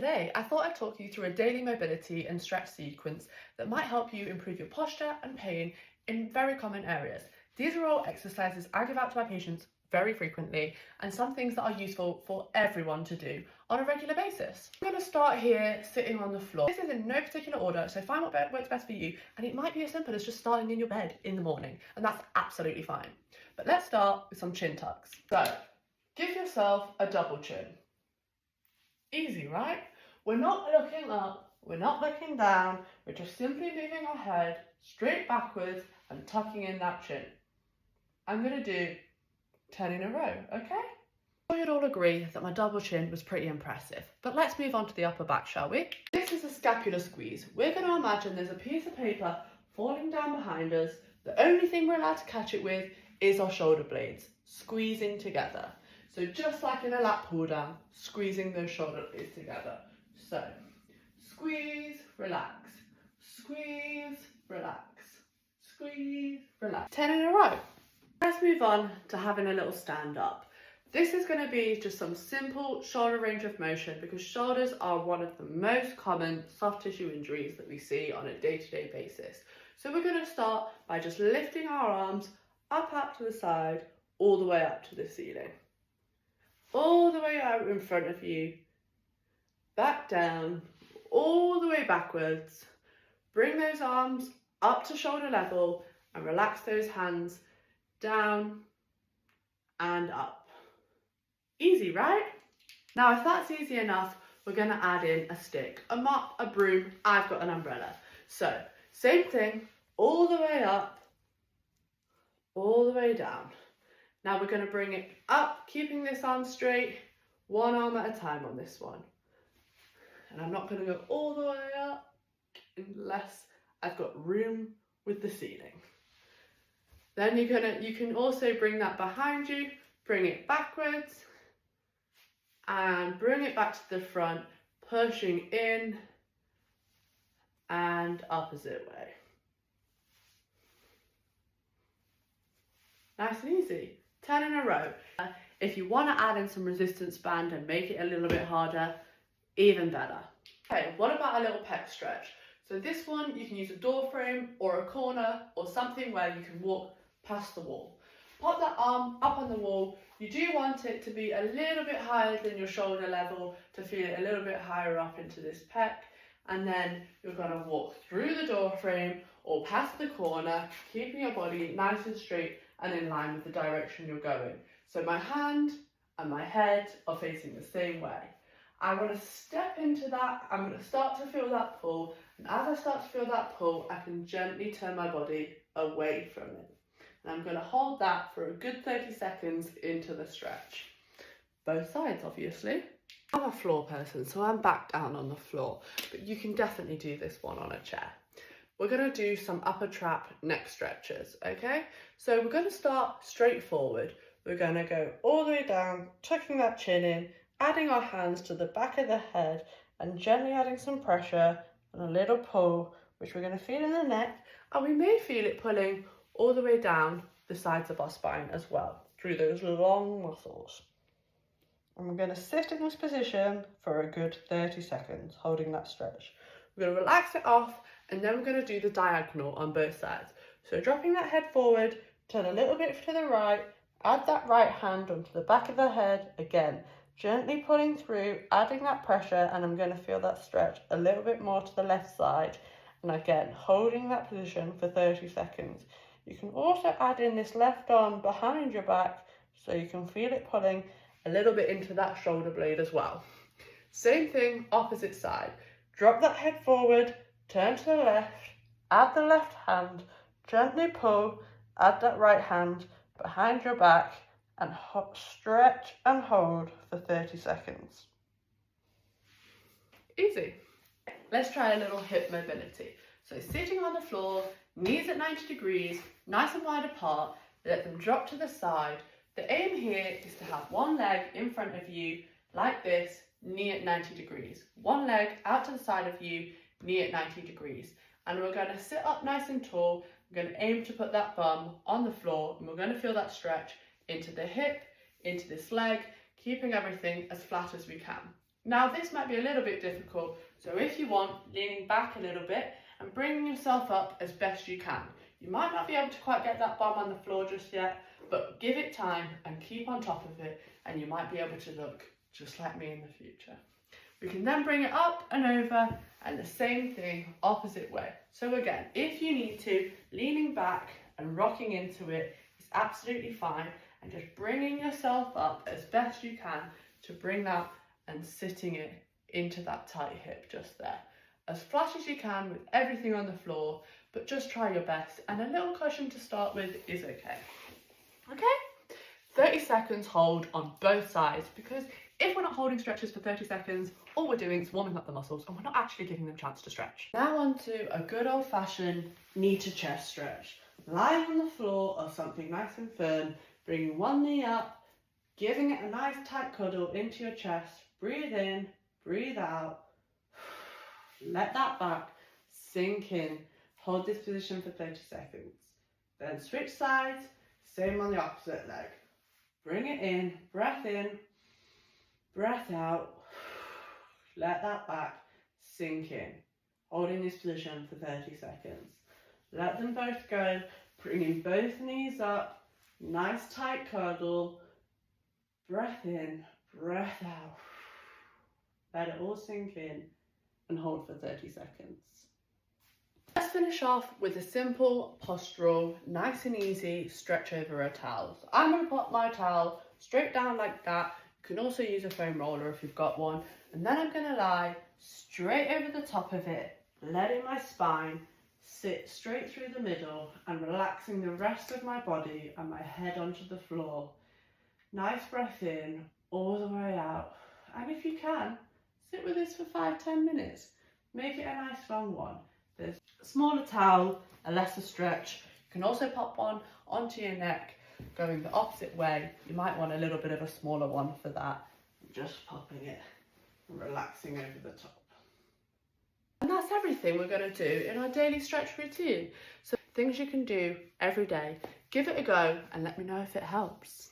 Today, I thought I'd talk you through a daily mobility and stretch sequence that might help you improve your posture and pain in very common areas. These are all exercises I give out to my patients very frequently and some things that are useful for everyone to do on a regular basis. I'm going to start here sitting on the floor. This is in no particular order, so find what works best for you, and it might be as simple as just starting in your bed in the morning, and that's absolutely fine. But let's start with some chin tucks. So, give yourself a double chin. Easy, right? We're not looking up, we're not looking down, we're just simply moving our head straight backwards and tucking in that chin. I'm going to do 10 in a row, okay? You'd all agree that my double chin was pretty impressive, but let's move on to the upper back, shall we? This is a scapular squeeze. We're going to imagine there's a piece of paper falling down behind us. The only thing we're allowed to catch it with is our shoulder blades, squeezing together. So just like in a lat pull down, squeezing those shoulder blades together. So, squeeze, relax, squeeze, relax, squeeze, relax. 10 in a row. Let's move on to having a little stand up. This is going to be just some simple shoulder range of motion because shoulders are one of the most common soft tissue injuries that we see on a day-to-day basis. So we're going to start by just lifting our arms up out to the side, all the way up to the ceiling. All the way out in front of you, back down, all the way backwards. Bring those arms up to shoulder level and relax those hands down and up. Easy, right? Now, if that's easy enough, we're going to add in a stick, a mop, a broom. I've got an umbrella. So, same thing, all the way up, all the way down. Now we're going to bring it up, keeping this arm straight, one arm at a time on this one. And I'm not going to go all the way up unless I've got room with the ceiling. Then you can also bring that behind you, bring it backwards, and bring it back to the front, pushing in and opposite way. Nice and easy. 10 in a row. If you want to add in some resistance band and make it a little bit harder, even better. Okay, what about a little pec stretch? So this one, you can use a door frame or a corner or something where you can walk past the wall. Pop that arm up on the wall. You do want it to be a little bit higher than your shoulder level to feel it a little bit higher up into this pec. And then you're going to walk through the door frame or past the corner, keeping your body nice and straight and in line with the direction you're going. So my hand and my head are facing the same way. I want to step into that, I'm going to start to feel that pull, and as I start to feel that pull, I can gently turn my body away from it. And I'm going to hold that for a good 30 seconds into the stretch. Both sides, obviously. I'm a floor person, so I'm back down on the floor, but you can definitely do this one on a chair. We're going to do some upper trap neck stretches, okay? So we're going to start straight forward. We're going to go all the way down, tucking that chin in, adding our hands to the back of the head and gently adding some pressure and a little pull, which we're going to feel in the neck, and we may feel it pulling all the way down the sides of our spine as well, through those long muscles. And we're going to sit in this position for a good 30 seconds, holding that stretch. We're going to relax it off, and then we're going to do the diagonal on both sides. So dropping that head forward, turn a little bit to the right, add that right hand onto the back of the head, again, gently pulling through, adding that pressure, and I'm going to feel that stretch a little bit more to the left side. And again, holding that position for 30 seconds. You can also add in this left arm behind your back so you can feel it pulling a little bit into that shoulder blade as well. Same thing, opposite side. Drop that head forward, turn to the left, add the left hand, gently pull, add that right hand behind your back, and stretch and hold for 30 seconds. Easy. Let's try a little hip mobility. So sitting on the floor, knees at 90 degrees, nice and wide apart, let them drop to the side. The aim here is to have one leg in front of you like this, knee at 90 degrees. One leg out to the side of you, knee at 90 degrees. And we're going to sit up nice and tall. We're going to aim to put that bum on the floor, and we're going to feel that stretch into the hip, into this leg, keeping everything as flat as we can. Now this might be a little bit difficult, so if you want, leaning back a little bit and bringing yourself up as best you can. You might not be able to quite get that bum on the floor just yet, but give it time and keep on top of it, and you might be able to look just like me in the future. We can then bring it up and over, and the same thing opposite way. So again, if you need to, leaning back and rocking into it is absolutely fine, and just bringing yourself up as best you can to bring that and sitting it into that tight hip just there. As flush as you can with everything on the floor, but just try your best, and a little cushion to start with is okay. Okay? 30 seconds hold on both sides, because if we're not holding stretches for 30 seconds, all we're doing is warming up the muscles and we're not actually giving them a chance to stretch. Now on to a good old-fashioned knee to chest stretch. Lying on the floor or something nice and firm, bringing one knee up, giving it a nice tight cuddle into your chest. Breathe in, breathe out. Let that back sink in. Hold this position for 30 seconds. Then switch sides, same on the opposite leg. Bring it in, breath out. Let that back sink in. Holding this position for 30 seconds. Let them both go, bringing both knees up, nice tight cuddle. Breath in, breath out. Let it all sink in and hold for 30 seconds. Let's finish off with a simple postural, nice and easy stretch over a towel. So I'm going to put my towel straight down like that. You can also use a foam roller if you've got one. And then I'm going to lie straight over the top of it, letting my spine sit straight through the middle and relaxing the rest of my body and my head onto the floor. Nice breath in, all the way out. And if you can, sit with this for 5-10 minutes. Make it a nice long one. There's a smaller towel, a lesser stretch. You can also pop one onto your neck, going the opposite way. You might want a little bit of a smaller one for that. Just popping it and relaxing over the top. And that's everything we're going to do in our daily stretch routine. So things you can do every day. Give it a go and let me know if it helps.